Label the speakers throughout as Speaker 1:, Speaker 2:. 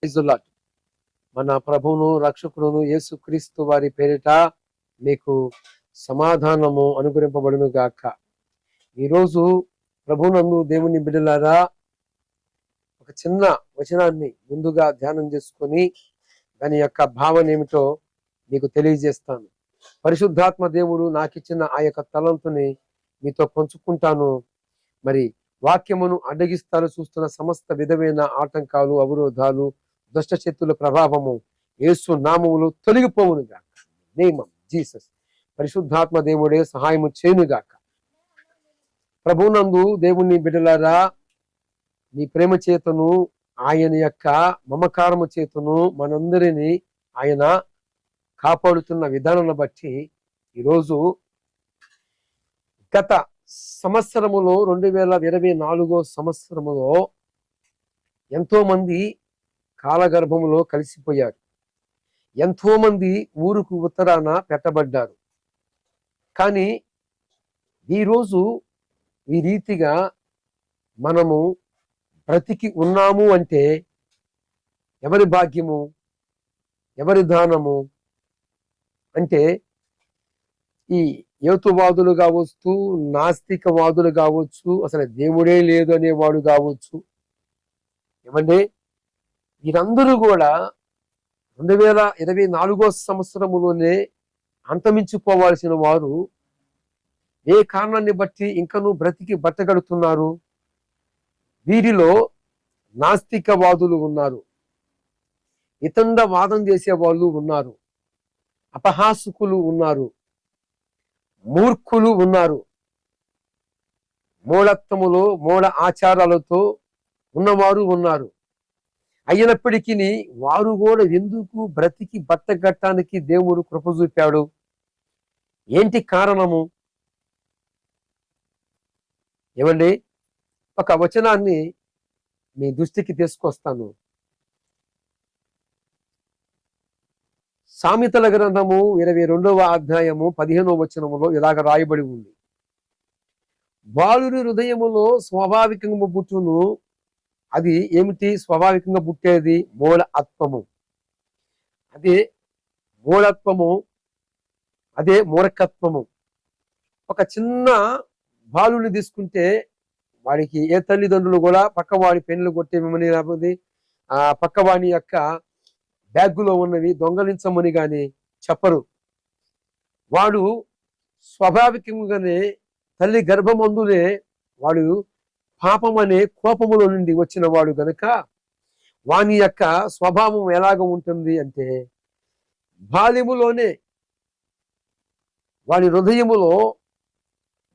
Speaker 1: Praise the lord. మన ప్రభువును రక్షకుడును యేసుక్రీస్తు వారి పేరిట మీకు సమాధానము అనుగ్రహింపబడును గాక. ఈరోజు ప్రభునందు దేవుని బిడ్డలారా, ఒక చిన్న వచనాన్ని ముందుగా ధ్యానం చేసుకొని దాని యొక్క భావన ఏమిటో మీకు తెలియజేస్తాను. పరిశుద్ధాత్మ దేవుడు నాకు ఇచ్చిన ఆ యొక్క తలంతుని మీతో పంచుకుంటాను. మరి వాక్యమును అడ్డగిస్తారు చూస్తున్న సమస్త విధమైన ఆటంకాలు, అవరోధాలు, దుష్ట శక్తుల ప్రభావము యేసు నామములో తొలగిపోవునుగాక. Name of Jesus. పరిశుద్ధాత్మ దేవుడే సహాయము చేయునుగాక. ప్రభునందు దేవుని బిడ్డలారా, నీ ప్రేమ చేతను, ఆయన యొక్క మమకారము చేతను మనందరినీ ఆయన కాపాడుతున్న విధానాన్ని బట్టి ఈరోజు గత సంవత్సరములో 2024 సంవత్సరములో ఎంతో మంది కాలగర్భములో కలిసిపోయారు. ఎంతో మంది ఊరుకు ఉత్తరాన పెట్టబడ్డారు. కానీ ఈరోజు ఈ రీతిగా మనము బ్రతికి ఉన్నాము అంటే ఎవరి భాగ్యము, ఎవరి దానము అంటే ఈ యేతువాదులు కావచ్చు, నాస్తికవాదులు కావచ్చు, అసలు దేవుడే లేదు అనేవాడు కావచ్చు, ఏమంటే వీరందరూ కూడా 2024 సంవత్సరములోనే అంతమించిపోవాల్సిన వారు ఏ కారణాన్ని బట్టి ఇంకనూ బ్రతికి బట్టగడుతున్నారు? వీరిలో నాస్తికవాదులు ఉన్నారు, ఇతండ వాదం చేసే వాళ్ళు ఉన్నారు, అపహాసకులు ఉన్నారు, మూర్ఖులు ఉన్నారు, మూఢత్వములో మూఢ ఆచారాలతో ఉన్నవారు ఉన్నారు. అయినప్పటికీ వారు కూడా ఎందుకు బ్రతికి బట్టగట్టడానికి దేవుడు కృప చూపాడు? ఏంటి కారణము? ఏమండి, ఒక వచనాన్ని మీ దృష్టికి తీసుకొస్తాను. సామెతల గ్రంథము 22వ అధ్యాయము 15వ వచనములో ఇలాగ రాయబడి ఉంది. బాలుని హృదయములో స్వాభావికంగా పుట్టును. అది ఏమిటి స్వాభావికంగా పుట్టేది? మూఢ ఆత్మము. అదే మూఢత్వము, అదే మూర్ఖత్వము. ఒక చిన్న బాలుని తీసుకుంటే వాడికి ఏ తల్లిదండ్రులు కూడా పక్కవాడి పెన్నులు కొట్టేమని, లేకపోతే ఆ పక్కవాడి యొక్క బ్యాగులో ఉన్నవి దొంగలించమని కానీ చెప్పరు. వాడు స్వాభావికంగానే తల్లి గర్భమందునే వాడు పాపం అనే కోపములో నుండి వచ్చిన వాడు గనుక వాని యొక్క స్వభావం ఎలాగ ఉంటుంది అంటే, బాల్యములోనే వాడి హృదయములో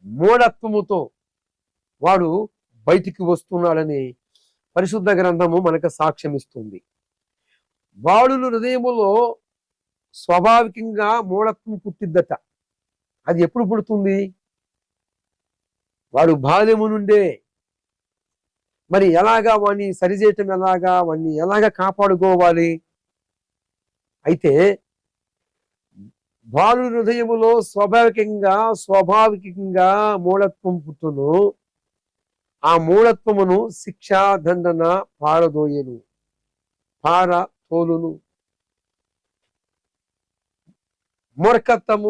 Speaker 1: మూఢత్వముతో వాడు బయటికి వస్తున్నాడని పరిశుద్ధ గ్రంథము మనకు సాక్ష్యం ఇస్తుంది. బాలుల హృదయములో స్వాభావికంగా మూఢత్వం పుట్టిద్దట. అది ఎప్పుడు పుడుతుంది? వాడు బాల్యము నుండే. మరి ఎలాగా వాడిని సరిచేయటం, ఎలాగా వాడిని ఎలాగా కాపాడుకోవాలి? అయితే బాలుల హృదయములో స్వాభావికంగా మూఢత్వం పుట్టును. ఆ మూఢత్వమును శిక్షా దండన పారదోయను, పారతోలును. మూర్ఖత్వం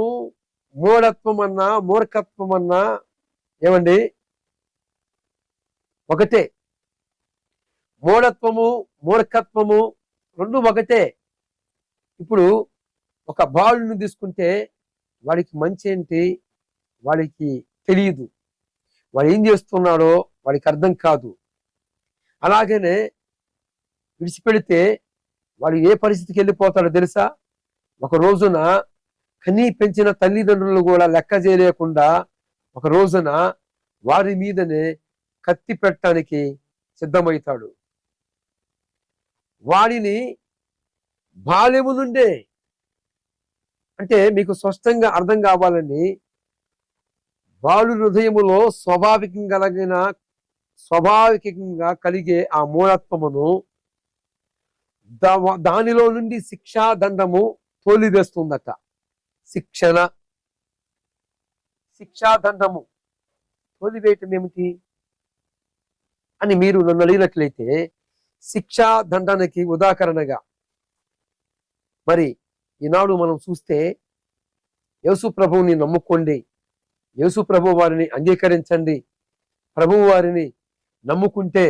Speaker 1: అన్నా ఏమండి ఒకటే. మూర్ఖత్వము రెండు ఒకటే. ఇప్పుడు ఒక బాలుని తీసుకుంటే వాడికి మంచి ఏంటి వాడికి తెలియదు, వాడు ఏం చేస్తున్నాడో వాడికి అర్థం కాదు. అలాగనే విడిచిపెడితే వాడు ఏ పరిస్థితికి వెళ్ళిపోతాడో తెలుసా? ఒక రోజున కనీ పెంచిన తల్లిదండ్రులు కూడా లెక్క చేయలేకుండా ఒక రోజున వారి మీదనే కత్తి పెట్టడానికి సిద్ధమవుతాడు. వాడిని బాల్యము నుండే, అంటే మీకు స్పష్టంగా అర్థం కావాలని, బాలు హృదయములో స్వాభావికంగా కలిగే ఆ మూఢత్వమును దానిలో నుండి శిక్షా దండము తోలివేస్తుందట. శిక్షాదండము తోలివేయటం ఏమిటి అని మీరు నన్ను అడిగినట్లయితే, శిక్షా దండనకి ఉదాహరణగా. మరి ఈనాడు మనం చూస్తే యేసు ప్రభువుని నమ్ముకోండి, యేసు ప్రభు వారిని అంగీకరించండి. ప్రభు వారిని నమ్ముకుంటే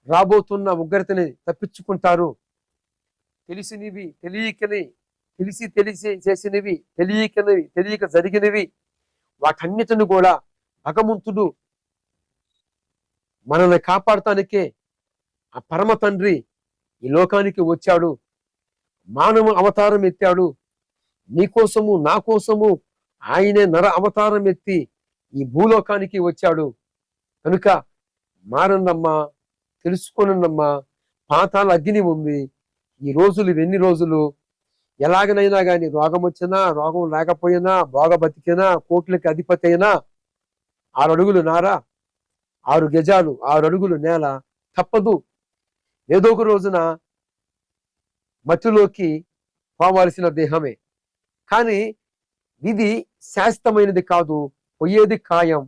Speaker 1: రాబోతున్న ఉగ్రతని తప్పించుకుంటారు. తెలిసినవి తెలియకని, తెలిసి చేసినవి, తెలియక జరిగినవి, వాటన్నిటిని కూడా భగవంతుడు మనల్ని కాపాడటానికే ఆ పరమ తండ్రి ఈ లోకానికి వచ్చాడు, మానవ అవతారం ఎత్తాడు. నీకోసము నా కోసము ఆయనే నర అవతారం ఎత్తి ఈ భూలోకానికి వచ్చాడు. కనుక మారండమ్మా, తెలుసుకోనండమ్మా, పాతాల అగ్ని ఉంది. ఈ రోజులు ఇవన్నీ రోజులు ఎలాగనైనా కానీ రోగం వచ్చినా రోగం లేకపోయినా బాగా బతికినా కోట్లకి అధిపతి అయినా 6 అడుగులు నారా 6 గజాలు 6 అడుగులు నేల తప్పదు. ఏదో ఒక రోజున మట్టిలోకి పోవాల్సిన దేహమే. కానీ ఇది శాశ్వతమైనది కాదు, పోయేది ఖాయం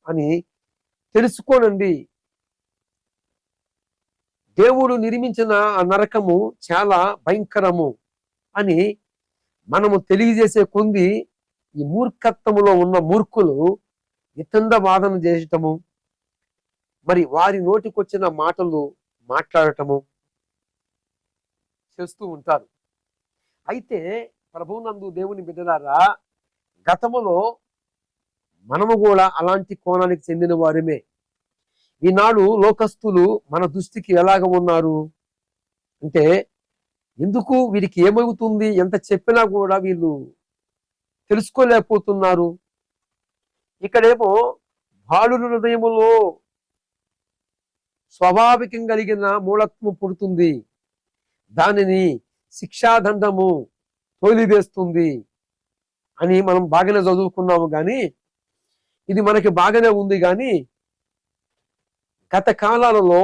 Speaker 1: అని తెలుసుకోనండి. దేవుడు నిర్మించిన ఆ నరకము చాలా భయంకరము అని మనము తెలియజేసే కొంది ఈ మూర్ఖత్వములో ఉన్న మూర్ఖులు వితండ వాదన చేయటము, మరి వారి నోటికొచ్చిన మాటలు మాట్లాడటము చేస్తూ ఉంటారు. అయితే ప్రభువునందు దేవుని బిడ్డలారా, గతములో మనము కూడా అలాంటి కోణానికి చెందిన వారమే. ఈనాడు లోకస్తులు మన దృష్టికి ఎలాగ ఉన్నారు అంటే, ఎందుకు వీరికి ఏమవుతుంది, ఎంత చెప్పినా కూడా వీళ్ళు తెలుసుకోలేకపోతున్నారు. ఇక్కడేమో బాలుల హృదయములో స్వాభావికం కలిగిన మూఢత్వం పుడుతుంది, దానిని శిక్షాదండము తోలివేస్తుంది అని మనం బాగానే చదువుకున్నాము. కానీ ఇది మనకి బాగానే ఉంది. కానీ గత కాలాలలో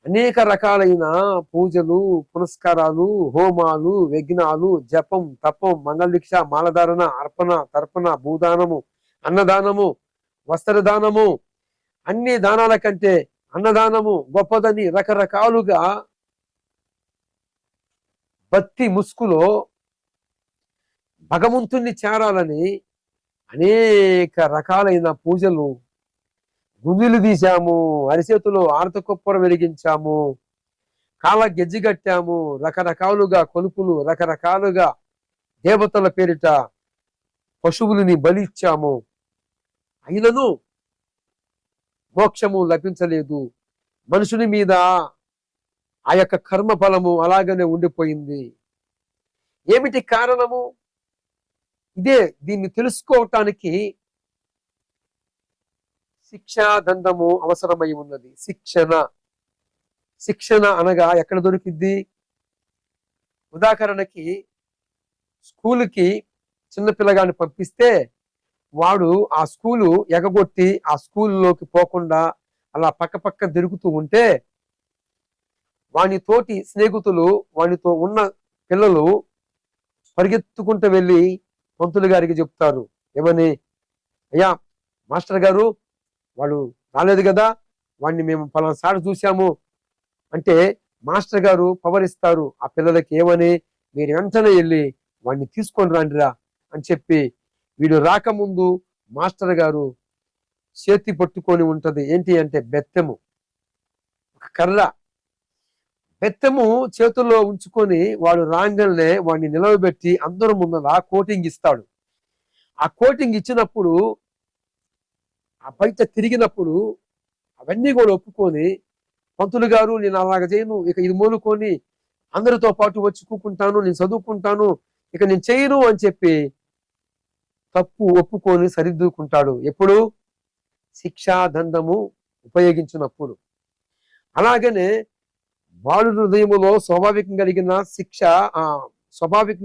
Speaker 1: అనేక రకాలైన పూజలు, పునస్కారాలు, హోమాలు, యజ్ఞాలు, జపం, తపం, మంగళదీక్ష, మాలధారణ, అర్పణ, తర్పణ, భూదానము, అన్నదానము, వస్త్రదానము, అన్ని దానాల కంటే అన్నదానము గొప్పదని రకరకాలుగా భక్తి ముసుగులో భగవంతుణ్ణి చేరాలని అనేక రకాలైన పూజలు, గుంజులు తీశాము, అరిచేతులు ఆరత కొప్పర వెలిగించాము, కాళ్ళ గెజ్జి కట్టాము, రకరకాలుగా కొలుపులు, రకరకాలుగా దేవతల పేరిట పశువులని బలిచ్చాము. అయినను మోక్షము లభించలేదు. మనుషుని మీద ఆ యొక్క కర్మ ఫలము అలాగనే ఉండిపోయింది. ఏమిటి కారణము? ఇదే. దీన్ని తెలుసుకోవటానికి శిక్షాదండము అవసరమై ఉన్నది. శిక్షణ అనగా ఎక్కడ దొరికిద్ది? ఉదాహరణకి స్కూలుకి చిన్నపిల్లగాన్ని పంపిస్తే వాడు ఆ స్కూలు ఎగగొట్టి ఆ స్కూల్లోకి పోకుండా అలా పక్క తిరుగుతూ ఉంటే వాని తోటి స్నేహితులు, వానితో ఉన్న పిల్లలు పరిగెత్తుకుంటూ వెళ్ళి పంతులు గారికి చెప్తారు. ఏమని? అయ్యా మాస్టర్ గారు, వాడు రాలేదు కదా, వాడిని మేము పలానా సారి చూసాము అంటే మాస్టర్ గారు పవర్ ఇస్తారు ఆ పిల్లలకి. ఏమని? మీరు వెంటనే వెళ్ళి వాడిని తీసుకొని రండిరా అని చెప్పి, వీడు రాకముందు మాస్టర్ గారు చేతి పట్టుకొని ఉంటది. ఏంటి అంటే బెత్తము, ఒక కర్ర. బెత్తము చేతుల్లో ఉంచుకొని వాడు రాంగల్నే వాడిని నిలవబెట్టి అందరూ ముందర కోటింగ్ ఇస్తాడు. ఆ కోటింగ్ ఇచ్చినప్పుడు ఆ బయట తిరిగినప్పుడు అవన్నీ కూడా ఒప్పుకొని, పంతులు గారు నేను అలాగ చేయను, ఇక ఇది మూలుకొని అందరితో పాటు వచ్చి కూకుంటాను, నేను చదువుకుంటాను, ఇక నేను చేయను అని చెప్పి తప్పు ఒప్పుకొని సరిదిద్దుకుంటాడు. ఎప్పుడు? శిక్షాదండము ఉపయోగించినప్పుడు. అలాగనే బాలు హృదయములో స్వాభావికం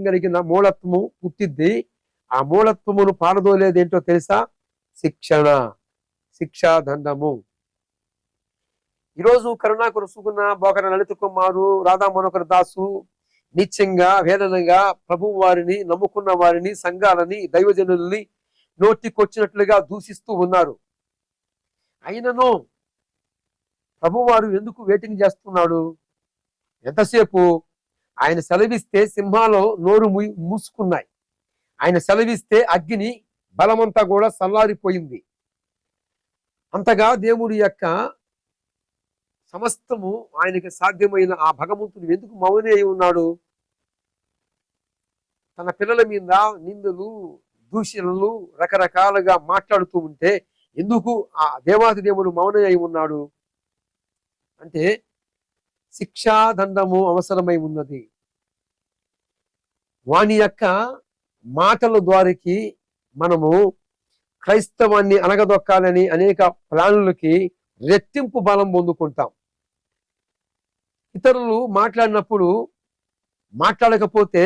Speaker 1: కలిగిన మూఢత్వము పుట్టిద్ది. ఆ మూఢత్వమును పారదోలేదేంటో తెలుసా? శిక్షాదండము. ఈరోజు కరుణాకర సుగుణ, బోకర లలిత కుమారు, రాధా మనోహర దాసు నిత్యంగా వేదనగా ప్రభువు వారిని నమ్ముకున్న వారిని, సంఘాలని, దైవజనుల్ని నోటికొచ్చినట్లుగా దూషిస్తూ ఉన్నారు. అయినను ప్రభువారు ఎందుకు వెయిటింగ్ చేస్తున్నాడు? ఎంతసేపు? ఆయన సెలవిస్తే సింహాలు నోరు మూసుకున్నాయి. ఆయన సెలవిస్తే అగ్ని బలమంతా కూడా చల్లారిపోయింది. అంతగా దేవుడి యొక్క సమస్తము ఆయనకి సాధ్యమైన ఆ భగవంతుడు ఎందుకు మౌనే అయి ఉన్నాడు? తన పిల్లల మీద నిందలు, దూషణలు రకరకాలుగా మాట్లాడుతూ ఉంటే ఎందుకు ఆ దేవాది దేవుడు మౌనం అయి ఉన్నాడు అంటే శిక్షాదండము అవసరమై ఉన్నది. వాని యొక్క మాటల ద్వారాకి మనము క్రైస్తవాన్ని అనగదొక్కాలని అనేక ప్లానులకి రెట్టింపు బలం పొందుకుంటాం. ఇతరులు మాట్లాడినప్పుడు మాట్లాడకపోతే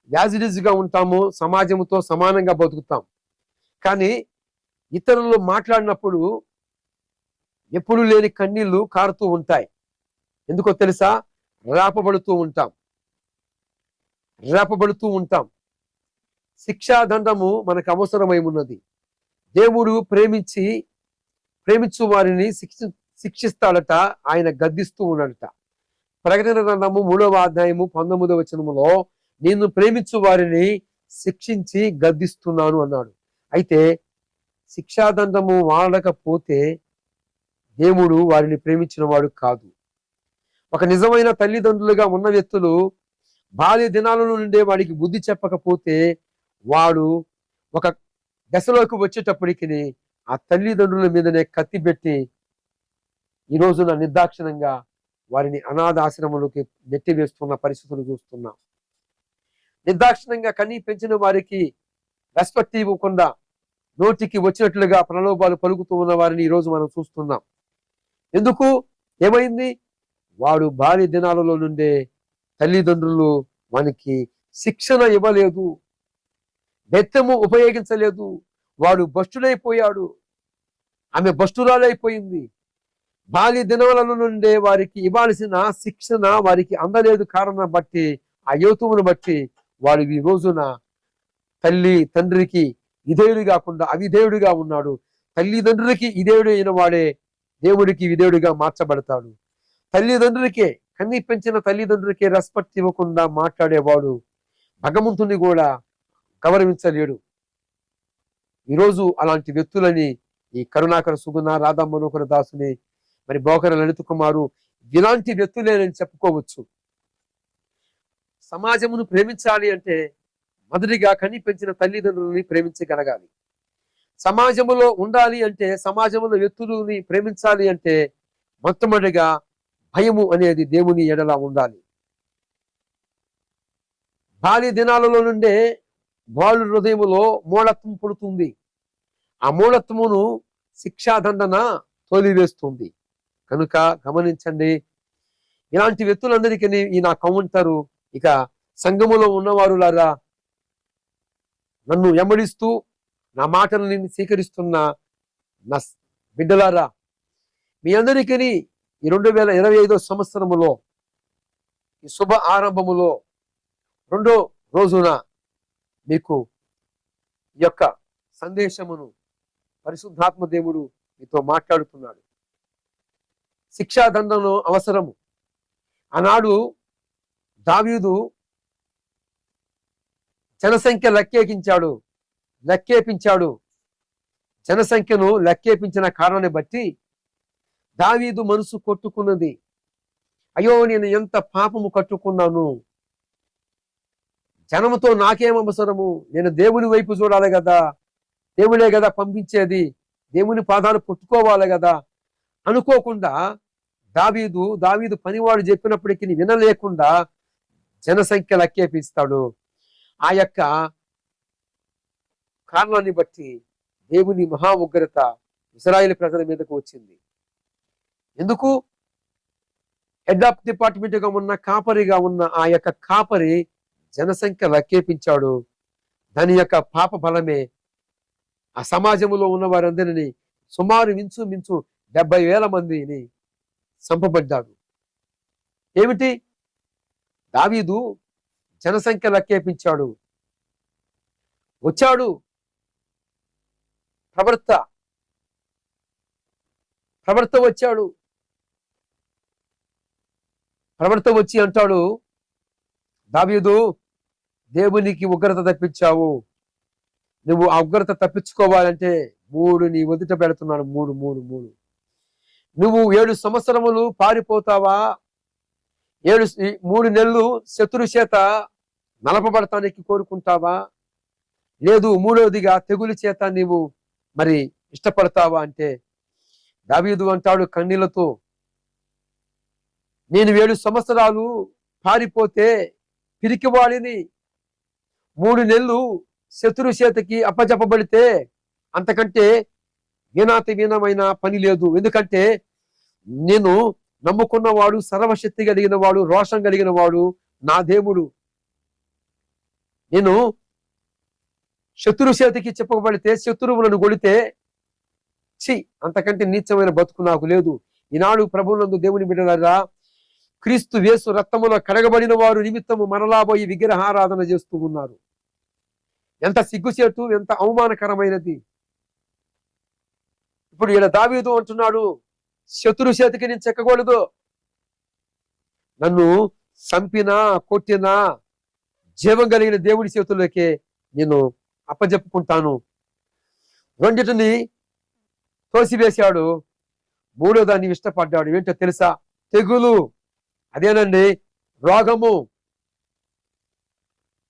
Speaker 1: యాజిడిజ్గా ఉంటాము, సమాజంతో సమానంగా బతుకుతాం. కానీ ఇతరులు మాట్లాడినప్పుడు ఎప్పుడు లేని కన్నీళ్లు కారుతూ ఉంటాయి. ఎందుకో తెలుసా? రేపబడుతూ ఉంటాం. శిక్షాదండము మనకు అవసరమై ఉన్నది. దేవుడు ప్రేమించు వారిని శిక్షిస్తాడట, ఆయన గద్దిస్తూ ఉన్నాడట. ప్రకటన గ్రంథము 3వ అధ్యాయము 19వ వచనములో నిన్ను ప్రేమించు వారిని శిక్షించి గద్దిస్తున్నాను అన్నాడు. అయితే శిక్షాదండము వాడకపోతే దేవుడు వారిని ప్రేమించిన వాడు కాదు. ఒక నిజమైన తల్లిదండ్రులుగా ఉన్న వ్యక్తులు బాల్య దినాల నుండే వాడికి బుద్ధి చెప్పకపోతే వాడు ఒక దశలోకి వచ్చేటప్పటికి ఆ తల్లిదండ్రుల మీదనే కత్తి పెట్టి ఈ రోజున నిర్దాక్షిణంగా వారిని అనాథ ఆశ్రమంలోకి నెట్టివేస్తున్న పరిస్థితులు చూస్తున్నాం. నిర్దాక్షిణంగా కనీ పెంచిన వారికి రెస్పెక్ట్ ఇవ్వకుండా నోటికి వచ్చినట్లుగా ప్రలోభాలు పలుకుతూ ఉన్న వారిని ఈరోజు మనం చూస్తున్నాం. ఎందుకు? ఏమైంది? వాడు బాల్య దినాలలో నుండే తల్లిదండ్రులు వానికి శిక్షణ ఇవ్వలేదు, బెత్తము ఉపయోగించలేదు. వాడు భ్రష్టుడైపోయాడు, ఆమె భ్రష్టురాలైపోయింది. బాల్య దినాలలో నుండే వారికి ఇవ్వాల్సిన శిక్షణ వారికి అందలేదు. కారణం బట్టి, ఆ యువతువును బట్టి వాడు ఈ రోజున తల్లి తండ్రికి విధేయుడు కాకుండా అవిధేయుడిగా ఉన్నాడు. తల్లిదండ్రులకి విధేయుడు అయిన వాడే దేవుడికి విధేయుడిగా మార్చబడతాడు. తల్లిదండ్రులకే, కన్నీ పెంచిన తల్లిదండ్రులకే రెస్పెక్ట్ ఇవ్వకుండా మాట్లాడేవాడు భగవంతుని కూడా గౌరవించలేడు. ఈరోజు అలాంటి వ్యక్తులని ఈ కరుణాకర సుగుణ, రాధా మనోహర దాసుని, మరి బోకర లలిత కుమారు ఇలాంటి వ్యక్తులేనని చెప్పుకోవచ్చు. సమాజమును ప్రేమించాలి అంటే మొదటిగా కని పెంచిన తల్లిదండ్రులని ప్రేమించగలగాలి. సమాజంలో ఉండాలి అంటే, సమాజంలో వ్యక్తులని ప్రేమించాలి అంటే మొట్టమొదటిగా భయము అనేది దేవుని ఎడల ఉండాలి. బాల్య దినాలలో నుండే బాలు హృదయములో మూఢత్వం పుడుతుంది. ఆ మూఢత్వమును శిక్షాదండన తోలివేస్తుంది. కనుక గమనించండి, ఇలాంటి వ్యక్తులందరికీ ఈ నా కౌంటరు, ఇక సంఘములో ఉన్నవారులారా, నన్ను వెంబడిస్తూ నా మాటలని స్వీకరిస్తున్న నా బిడ్డలారా, మీ అందరికీ ఈ 2025 సంవత్సరములో ఈ శుభ ఆరంభములో 2వ రోజున మీకు ఈ యొక్క సందేశమును పరిశుద్ధాత్మ దేవుడు మీతో మాట్లాడుతున్నాడు. శిక్షాదండను అవసరము. ఆనాడు దావీదు జనసంఖ్య లెక్కేపించాడు. జనసంఖ్యను లెక్కేపించిన కారణాన్ని బట్టి దావీదు మనసు కొట్టుకున్నది. అయ్యో, నేను ఎంత పాపము కట్టుకున్నాను, జనముతో నాకేం అవసరము, నేను దేవుని వైపు చూడాలి కదా, దేవుడే కదా పంపించేది, దేవుని పాదాలు పుట్టుకోవాలి కదా అనుకోకుండా దావీదు పనివాడు చెప్పినప్పటికీ వినలేకుండా జనసంఖ్య లెక్కేపిస్తాడు. ఆ యొక్క కారణాన్ని బట్టి దేవుని మహా ఉగ్రత ఇశ్రాయేలు ప్రజల మీదకు వచ్చింది. ఎందుకు? హెడ్ ఆఫ్ డిపార్ట్మెంట్ గా ఉన్న కాపరిగా ఉన్న ఆ యొక్క కాపరి జనసంఖ్య లెక్కేపించాడు. దాని యొక్క పాప బలమే ఆ సమాజంలో ఉన్న వారందరినీ సుమారు మించు 70,000 మందిని చంపబడ్డాడు. ఏమిటి? దావీదు జనసంఖ్య లెక్కేపించాడు. వచ్చాడు ప్రవర్త వచ్చాడు. ప్రవక్త వచ్చి అంటాడు, దావీదు, దేవునికి ఉగ్రత తప్పించావు, నువ్వు ఆ ఉగ్రత తప్పించుకోవాలంటే 3 నీ ఒదుట పెడుతున్నాను. 3 నువ్వు 7 సంవత్సరములు పారిపోతావా? 3 నెలలు శత్రు చేత నలపబడటానికి కోరుకుంటావా? లేదు 3వదిగా తెగులు చేత నీవు మరి ఇష్టపడతావా అంటే దావీదు అంటాడు కన్నీళ్లతో, నేను 7 సంవత్సరాలు పారిపోతే పిరికివాడిని, 3 నెలలు శత్రు చేతకి అప్పజెప్పబడితే అంతకంటే వీణాతివీనమైన పని లేదు. ఎందుకంటే నేను నమ్ముకున్నవాడు సర్వశక్తి కలిగిన వాడు, రోషం కలిగిన వాడు నా దేవుడు. నేను శత్రు చేతికి చెప్పబడితే, శత్రువులను కొడితే అంతకంటే నీచమైన బతుకు నాకు లేదు. ఈనాడు ప్రభువునందు దేవుని బిడ్డలారా, క్రీస్తు యేసు రక్తములో కడగబడిన వారు నిమిత్తము మరలాబోయి విగ్రహారాధన చేస్తూ ఉన్నారు. ఎంత సిగ్గుచేటు, ఎంత అవమానకరమైనది. ఇప్పుడు ఈయన దావీదు అంటున్నాడు, శత్రు చేతికి నేను చెక్కకూడదు, నన్ను చంపినా కొట్టినా జీవం కలిగిన దేవుడి చేతుల్లోకే నేను అప్పజెప్పుకుంటాను. రెండిటిని తోసివేశాడు, 3వ దాన్ని ఇష్టపడ్డాడు. ఏంటో తెలుసా? తెగులు. అదేనండి, రోగము.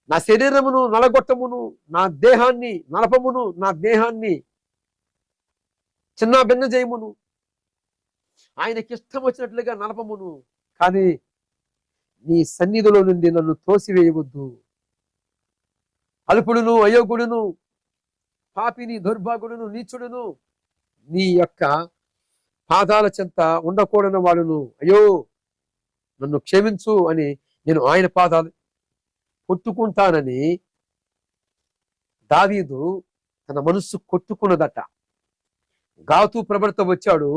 Speaker 1: నా శరీరమును నలగొట్టమును, నా దేహాన్ని నలపమును, నా దేహాన్ని చిన్న భిన్న చేయమును, ఆయనకి ఇష్టం వచ్చినట్లుగా నలపమును, కానీ నీ సన్నిధిలో నుండి నన్ను తోసివేయవద్దు. అల్పుడును, అయోగుడును, పాపిని, దుర్భాగుడును, నీచుడును నీ యొక్క పాదాల చెంత ఉండకూడని వాడును, అయ్యో నన్ను క్షమించు అని నేను ఆయన పాదాలు కొట్టుకుంటానని దావీదు తన మనస్సు కొట్టుకున్నదట. గాతు ప్రవక్త వచ్చాడు,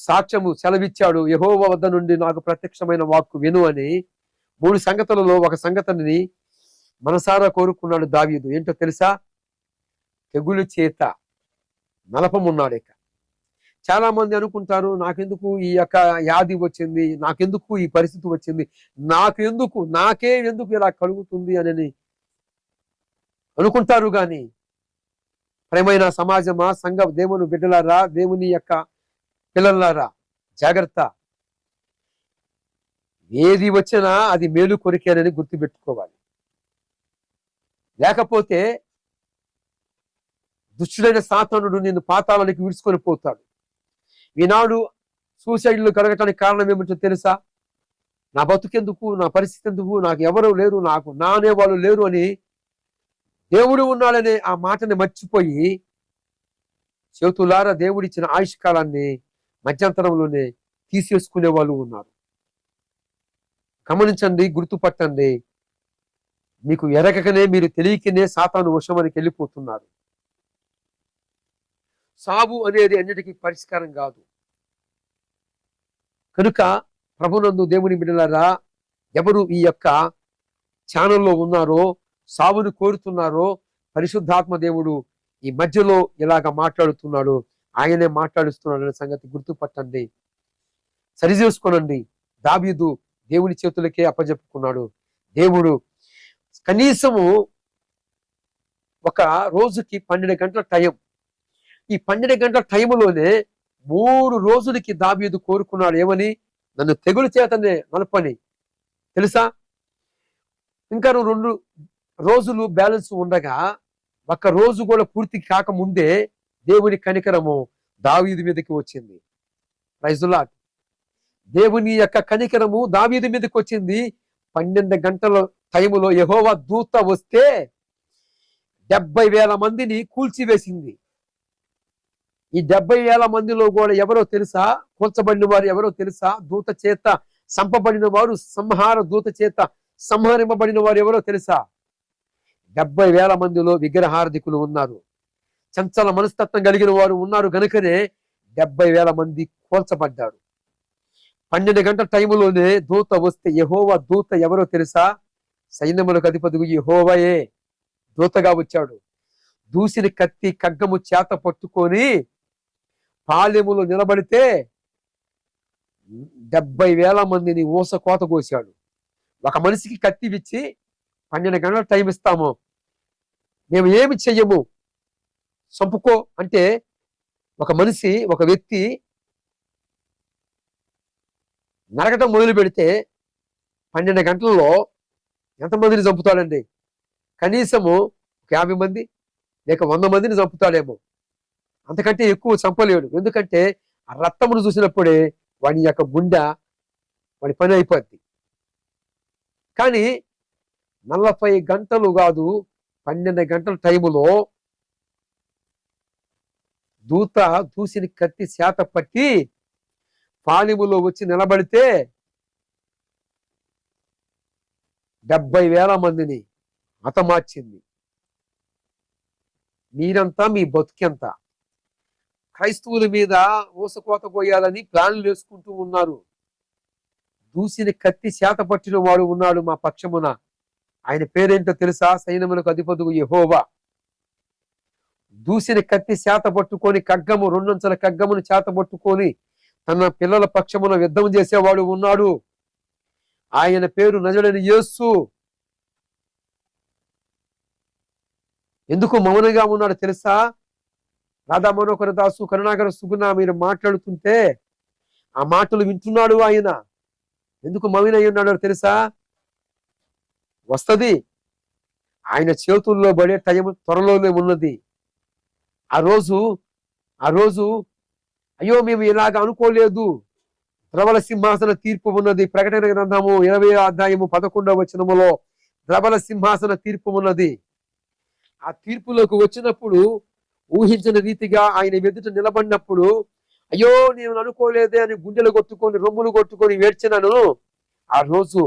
Speaker 1: సాక్ష్యము సెలవిచ్చాడు, యెహోవా వద్ద నుండి నాకు ప్రత్యక్షమైన వాక్కు విను అని. 3 సంగతులలో ఒక సంగతిని మనసారా కోరుకున్నాడు దావీదు. ఏంటో తెలుసా? తెగులు చేత నలపమున్నాడు. ఇక చాలా మంది అనుకుంటారు, నాకెందుకు ఈ యొక్క వ్యాధి వచ్చింది, నాకెందుకు ఈ పరిస్థితి వచ్చింది, నాకే ఎందుకు ఇలా కలుగుతుంది అని అనుకుంటారు. కానీ ప్రేమైన సమాజమా, సంఘ దేవుని బిడ్డలారా, దేవుని యొక్క పిల్లలారా, జాగ్రత్త. ఏది వచ్చినా అది మేలు కొరికేనని గుర్తుపెట్టుకోవాలి. లేకపోతే దుష్టుడైన సాతానుడు నిన్ను పాతాళానికి విడుచుకొని పోతాడు. ఈనాడు సూసైడ్లు కలగటానికి కారణం ఏమిటో తెలుసా? నా బతుకెందుకు, నా పరిస్థితి ఎందుకు, నాకు ఎవరు లేరు, నాకు నానే వాళ్ళు లేరు అని దేవుడు ఉన్నాడనే ఆ మాటని మర్చిపోయి చేతులారా దేవుడిచ్చిన ఆయుష్కాలాన్ని మధ్యంతరంలోనే తీసేసుకునే వాళ్ళు ఉన్నారు. గమనించండి, గుర్తుపట్టండి. మీకు ఎరగకనే, మీరు తెలియకనే సాతాను వశమానికి వెళ్ళిపోతున్నారు. సావు అనేది అన్నిటికీ పరిష్కారం కాదు. కనుక ప్రభునందు దేవుని బిడ్డలారా, ఎవరు ఈ యొక్క ఛానల్లో ఉన్నారో, సావును కోరుతున్నారో, పరిశుద్ధాత్మ దేవుడు ఈ మధ్యలో ఇలాగ మాట్లాడుతున్నాడు, ఆయనే మాట్లాడుస్తున్నాడు అనే సంగతి గుర్తుపట్టండి, సరిచేసుకోనండి. దావీదు దేవుని చేతులకే అప్పజెప్పుకున్నాడు. దేవుడు కనీసము ఒక రోజుకి 12 గంటల టైం, ఈ 12 గంటల టైంలోనే 3 రోజులకి దావీదు కోరుకున్నాడు. ఏమని? నన్ను తెగులు చేతనే నలపని. తెలుసా? ఇంకా 2 రోజులు బ్యాలెన్స్ ఉండగా, 1 రోజు కూడా పూర్తి కాకముందే దేవుని కనికరము దావీదు మీదకి వచ్చింది. Praise the lord. దేవుని యొక్క కనికరము దావీదు మీదకి వచ్చింది. 12 గంటల టైములో యెహోవా దూత వస్తే 70,000 మందిని కూల్చివేసింది. ఈ 70,000 మందిలో కూడా ఎవరో తెలుసా? కూల్చబడిన వారు ఎవరో తెలుసా? దూత చేత సంపబడిన వారు, సంహార దూత చేత సంహరింపబడిన వారు ఎవరో తెలుసా? 70,000 మందిలో విగ్రహార్థికులు ఉన్నారు, చంచల మనస్తత్వం కలిగిన వారు ఉన్నారు. గనుకనే 70,000 మంది కూల్చబడ్డారు. 12 గంటల టైములోనే దూత వస్తే, యెహోవా దూత ఎవరో తెలుసా? సైన్యములకు అధిపతి యెహోవాయే దూతగా వచ్చాడు. దూసిన కత్తి ఖడ్గము చేత పట్టుకొని పాలెములో నిలబడితే 70,000 మందిని ఊస కోత కోసాడు. ఒక మనిషికి కత్తి ఇచ్చి 12 గంటల టైం ఇస్తాము, మేము ఏమి చెయ్యము, చంపుకో అంటే ఒక మనిషి, ఒక వ్యక్తి నరకటం మొదలు పెడితే 12 గంటల్లో ఎంతమందిని చంపుతాడండి? కనీసము 50 మంది లేక 100 మందిని చంపుతాడేమో, అంతకంటే ఎక్కువ చంపలేడు. ఎందుకంటే ఆ రక్తమును చూసినప్పుడే వాడి యొక్క గుండె, వాడి పని అయిపోద్ది. కానీ 40 గంటలు కాదు, 12 గంటల టైములో దూత దూసిని కత్తి శాత పట్టి పాలిములో వచ్చి నిలబడితే 70,000 మందిని హతమార్చింది. మీరంతా మీ బతుకెంత? క్రైస్తవుల మీద ఊసకోత పోయాలని ప్లాన్లు వేసుకుంటూ ఉన్నారు. దూసిని కత్తి శాత పట్టిన వాడు ఉన్నాడు మా పక్షమున. ఆయన పేరేంటో తెలుసా? సైన్యములకు అధిపతియగు యెహోవా. దూసిని కత్తి శాత పట్టుకొని ఖడ్గము, 2 అంచెల ఖడ్గమును చేత పట్టుకొని తన పిల్లల పక్షమున యుద్ధం చేసేవాడు ఉన్నాడు. ఆయన పేరు నజరేయుడైన యేసు. ఎందుకు మౌనంగా ఉన్నాడు తెలుసా? రాధా మనోహర దాసు, కరుణాకర సుగుణ మీరు మాట్లాడుతుంటే ఆ మాటలు వింటున్నాడు ఆయన. ఎందుకు మౌన అయి ఉన్నాడో తెలుసా? వస్తది, ఆయన చేతుల్లో పడే టైం త్వరలోనే ఉన్నది. ఆ రోజు అయ్యో మేము ఇలాగ అనుకోలేదు. ద్రవల సింహాసన తీర్పు ఉన్నది. ప్రకటన గ్రంథము 20వ అధ్యాయము 11వ వచనములో ద్రవల సింహాసన తీర్పు ఉన్నది. ఆ తీర్పులోకి వచ్చినప్పుడు ఊహించిన రీతిగా ఆయన ఎదుట నిలబడినప్పుడు అయ్యో నేను అనుకోలేదే అని గుండెలు కొట్టుకొని, రొమ్ములు కొట్టుకొని ఏడ్చినాను. ఆ రోజు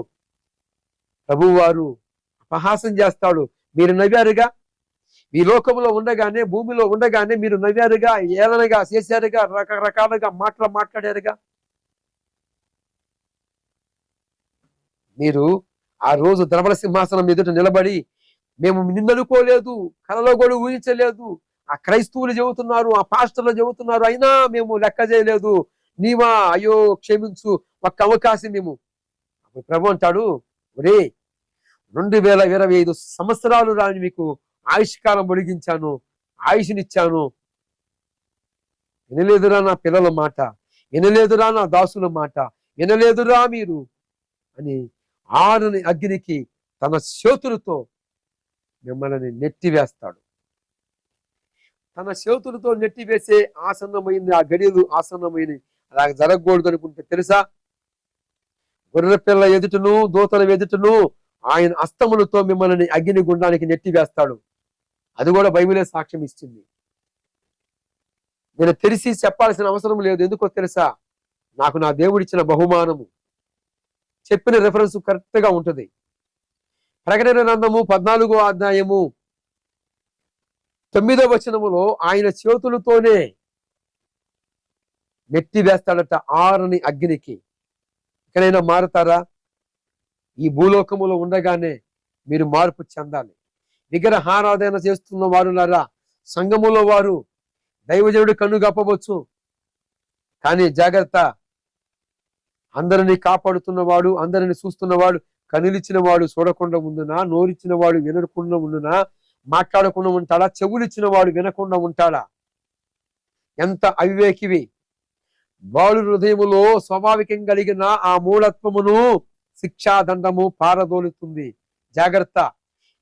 Speaker 1: ప్రభువారు అపహాసం చేస్తాడు. మీరు నవ్వారుగా, ఈ లోకంలో ఉండగానే, భూమిలో ఉండగానే మీరు నవ్వారుగా, ఏలనగా చేశారుగా, రకరకాలుగా మాట్లాడారుగా. మీరు ఆ రోజు ద్రవల సింహాసనం ఎదుట నిలబడి మేము నిన్ననుకోలేదు, కలలో కూడా ఊహించలేదు, ఆ క్రైస్తవులు చెబుతున్నారు, ఆ పాస్టర్లు చెబుతున్నారు, అయినా మేము లెక్క చేయలేదు, నీవా అయ్యో క్షమించు, ఒక్క అవకాశం మేము. ప్రభు అంటాడు, ఒరే 2025 సంవత్సరాలు రాని మీకు ఆయుష్కాలం పొడిగించాను, ఆయుష్నిచ్చాను. వినలేదురా నా పిల్లల మాట, వినలేదురా నా దాసుల మాట, వినలేదురా మీరు అని ఆరని అగ్నికి తన చేతులతో మిమ్మల్ని నెట్టివేస్తాడు. తన చేతులతో నెట్టివేసే ఆసన్నమైంది, ఆ గడియలు ఆసన్నమైనవి. అలా జరగకూడదు అనుకుంటే తెలుసా? గొర్రె పిల్ల ఎదుటను, దూతల ఎదుటను ఆయన అస్తములతో మిమ్మల్ని అగ్ని గుండానికి నెట్టివేస్తాడు. అది కూడా బైబిలే సాక్ష్యం ఇచ్చింది. నేను తెలిసి చెప్పాల్సిన అవసరం లేదు. ఎందుకో తెలుసా? నాకు నా దేవుడిచ్చిన బహుమానము. చెప్పిన రెఫరెన్స్ కరెక్ట్ గా ఉంటది. ప్రకటన గ్రంథము 14వ అధ్యాయము 9వ వచనములో ఆయన చేతులతోనే నెట్టి వేస్తాడట ఆరని అగ్నికి. ఎక్కడైనా మారుతారా? ఈ భూలోకములో ఉండగానే మీరు మార్పు చెందాలి. విగ్రహారాధన చేస్తున్న వారులారా, సంఘములో వారు దైవజనుడు కన్ను గప్పవచ్చు, కానీ జాగ్రత్త, అందరినీ కాపాడుతున్నవాడు, అందరిని చూస్తున్నవాడు, కనులిచ్చిన వాడు చూడకుండా ఉండునా, నోరిచ్చిన వాడు వినకుండా ఉండునా, మాట్లాడకుండా ఉంటాడా, చెవులిచ్చిన వాడు వినకుండా ఉంటాడా? ఎంత అవివేకివి! బాలు హృదయములో స్వాభావికం కలిగిన ఆ మూఢత్వమును శిక్షాదండము పారదోలుతుంది. జాగ్రత్త.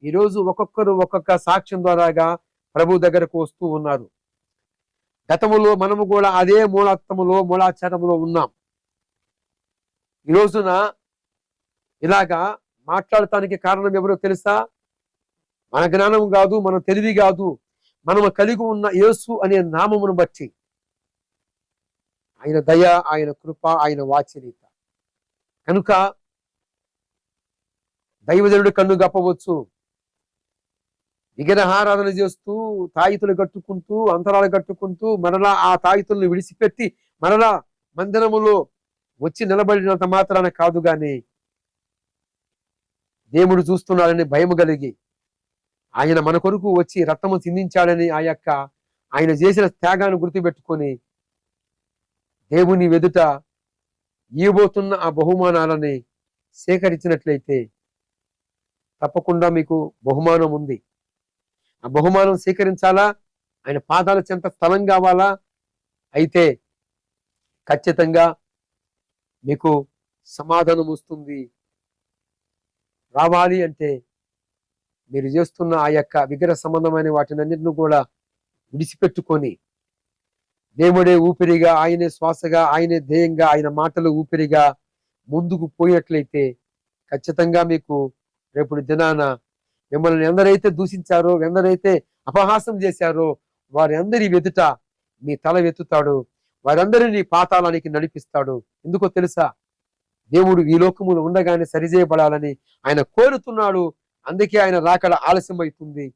Speaker 1: ఈరోజు ఒక్కొక్కరు ఒక్కొక్క సాక్ష్యం ద్వారాగా ప్రభు దగ్గరకు వస్తూ ఉన్నారు. గతములో మనము కూడా అదే మూఢత్వములో, మూఢాచారములో ఉన్నాం. ఈ రోజున ఇలాగా మాట్లాడటానికి కారణం ఎవరో తెలుసా? మన జ్ఞానం కాదు, మన తెలివి కాదు, మనము కలిగి ఉన్న యేసు అనే నామమును బట్టి, ఆయన దయ, ఆయన కృప, ఆయన వాత్సల్యత. కనుక దైవజనుడు కన్ను గప్పవచ్చు. విగ్రహారాధన చేస్తూ, తాయితులు కట్టుకుంటూ, అంతరాలు కట్టుకుంటూ, మరలా ఆ తాయితులను విడిచిపెట్టి మరలా మందిరములో వచ్చి నిలబడినంత మాత్రాన కాదు, గాని దేవుడు చూస్తున్నాడని భయము కలిగి, ఆయన మన కొరకు వచ్చి రక్తము చిందించాడని ఆయన చేసిన త్యాగాన్ని గుర్తుపెట్టుకొని దేవుని ఎదుట ఇవ్వబోతున్న ఆ బహుమానాలని సేకరించినట్లయితే తప్పకుండా మీకు బహుమానం ఉంది. ఆ బహుమానం స్వీకరించాలా? ఆయన పాదాల చెంత స్థలం కావాలా? అయితే ఖచ్చితంగా మీకు సమాధానం వస్తుంది. రావాలి అంటే మీరు చేస్తున్న ఆ యొక్క విగ్రహ సంబంధమైన వాటినన్నిటిని కూడా విడిచిపెట్టుకొని దేవుడే ఊపిరిగా, ఆయనే శ్వాసగా, ఆయనే ధ్యేయంగా, ఆయన మాటలు ఊపిరిగా ముందుకు పోయినట్లయితే ఖచ్చితంగా మీకు రేపటి దినాన మిమ్మల్ని ఎందరైతే దూషించారో, ఎందరైతే అపహాసం చేశారో వారి అందరి ఎదుట మీ తల ఎత్తుతాడు. వారందరినీ పాతాళానికి నడిపిస్తాడు. ఎందుకో తెలుసా? దేవుడు ఈ లోకములు ఉండగానే సరిచేయబడాలని ఆయన కోరుతున్నాడు. అందుకే ఆయన రాకడ ఆలస్యం అవుతుంది.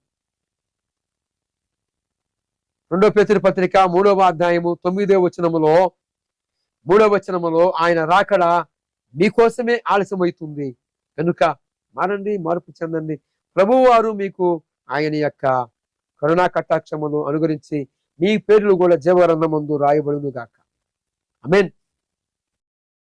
Speaker 1: 2 పేతురు పత్రిక 3వ అధ్యాయము 9వ వచనములో 3వ వచనములో ఆయన రాకడ మీకోసమే ఆలస్యం అవుతుంది. కనుక మారండి, మార్పు చెందండి. ప్రభువు వారు మీకు ఆయన యొక్క కరుణా కటాక్షములు అనుగ్రహించి మీ పేర్లు కూడా జీవగ్రంథమందు రాయబడును గాక. ఆమేన్.